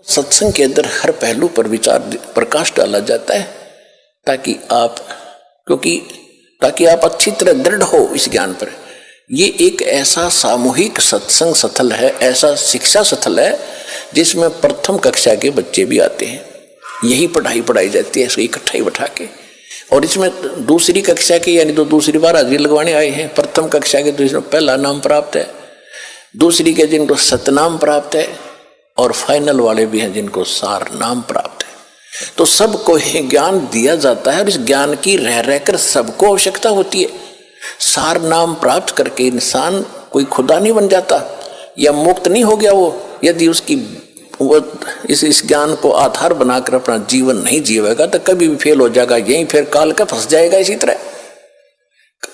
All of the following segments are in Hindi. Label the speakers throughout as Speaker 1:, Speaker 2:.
Speaker 1: सत्संग के अंदर हर पहलू पर विचार प्रकाश डाला जाता है ताकि आप अच्छी तरह दृढ़ हो इस ज्ञान पर। ये एक ऐसा सामूहिक सत्संग स्थल है, ऐसा शिक्षा स्थल है जिसमें प्रथम कक्षा के बच्चे भी आते हैं। यही पढ़ाई जाती है, इसको इकट्ठा ही बैठा के। और इसमें दूसरी कक्षा के यानी तो दूसरी बार हाजिरी लगवाने आए हैं, प्रथम कक्षा के तो इसमें पहला नाम प्राप्त है, दूसरी के जिनको सतनाम प्राप्त है, और फाइनल वाले भी हैं जिनको सार नाम प्राप्त है। तो सबको ही ज्ञान दिया जाता है और इस ज्ञान की रह रहकर सबको आवश्यकता होती है। सार नाम प्राप्त करके इंसान कोई खुदा नहीं बन जाता या मुक्त नहीं हो गया वो, यदि उसकी वो इस ज्ञान को आधार बनाकर अपना जीवन नहीं जीवेगा तो कभी भी फेल हो जाएगा, यहीं फिर काल का फंस जाएगा। इसी तरह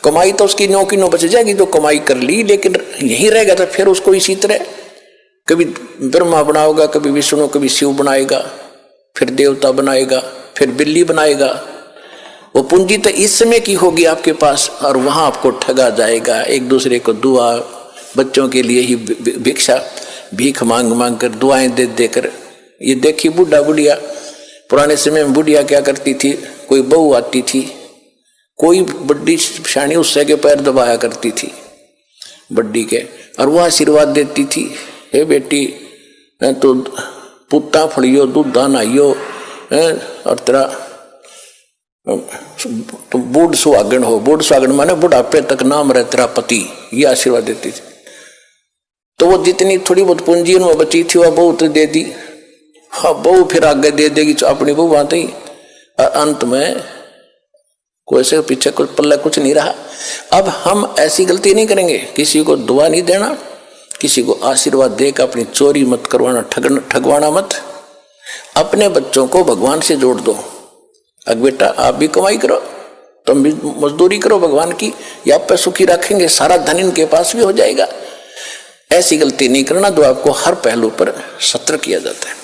Speaker 1: कमाई तो उसकी नो की नो बच जाएगी जो कमाई कर ली, लेकिन यहीं रहेगा तो फिर उसको इसी तरह कभी ब्रह्मा बनाएगा, कभी विष्णु, कभी शिव बनाएगा, फिर देवता बनाएगा, फिर बिल्ली बनाएगा। वो पूंजी तो इस समय की होगी आपके पास और वहां आपको ठगा जाएगा। एक दूसरे को दुआ, बच्चों के लिए ही भिक्षा भीख मांग मांग कर, दुआएं दे देकर। ये देखी बुढ़ा बुढ़िया, पुराने समय में बुढ़िया क्या करती थी, कोई बहू आती थी, कोई बड्डी शानी उससे के पैर दबाया करती थी बड्डी के, और वह आशीर्वाद देती थी, हे बेटी तो पुत्ता फड़ियो दूधा नहाइयो और तेरा तो बूढ़ सुहागन हो। बूढ़ सुहागन माने बुढ़ापे तक नाम रहे तेरा पति, ये आशीर्वाद देती थी। तो वो जितनी थोड़ी बहुत पूंजी उनमें बची थी वह बहू तो दे दी, हाँ बहू फिर आगे दे देगी अपनी बहू आते ही, और अंत में कोई से पीछे कुछ पल्ला कुछ नहीं रहा। अब हम ऐसी गलती नहीं करेंगे, किसी को दुआ नहीं देना, किसी को आशीर्वाद देकर अपनी चोरी मत करवाना, ठगवाना मत। अपने बच्चों को भगवान से जोड़ दो। अब बेटा आप भी कमाई करो, तुम भी मजदूरी करो भगवान की, या आप पे सुखी रखेंगे, सारा धन इनके पास भी हो जाएगा। ऐसी गलती नहीं करना जो आपको हर पहलू पर सत्र किया जाता है।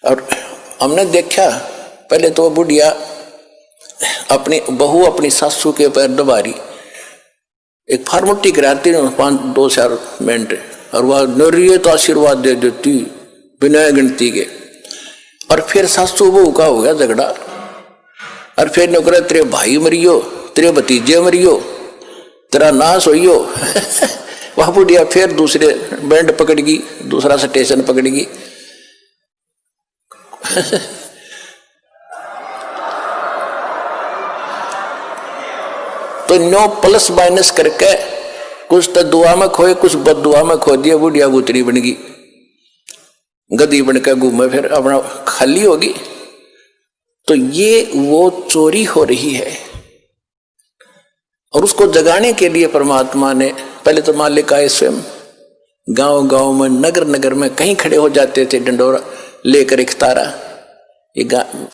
Speaker 1: और हमने देखा पहले तो बुढ़िया अपनी बहू अपनी सासू के पैर दबा रही, एक फार्मोटी कराती 5-2 मिनट, और वह नरिये तो आशीर्वाद दे देती बिना गिनती के। और फिर सासू बहू का हो गया झगड़ा, और फिर नौकरा तेरे भाई मरियो, तेरे भतीजे मरियो, तेरा नाश होइयो। वह बुढ़िया फिर दूसरे बैंड पकड़गी, दूसरा स्टेशन पकड़गी। तो 9 प्लस माइनस करके कुछ तो दुआ में खोए, कुछ बद दुआ में खो दिया। बुढ़िया गुतरी बन गई, गधी बनकर घूमे, फिर अपना खाली होगी। तो ये वो चोरी हो रही है, और उसको जगाने के लिए परमात्मा ने पहले तो मालिक आए स्वयं, गांव गांव में, नगर नगर में कहीं खड़े हो जाते थे डंडोरा लेकर एक तारा। ये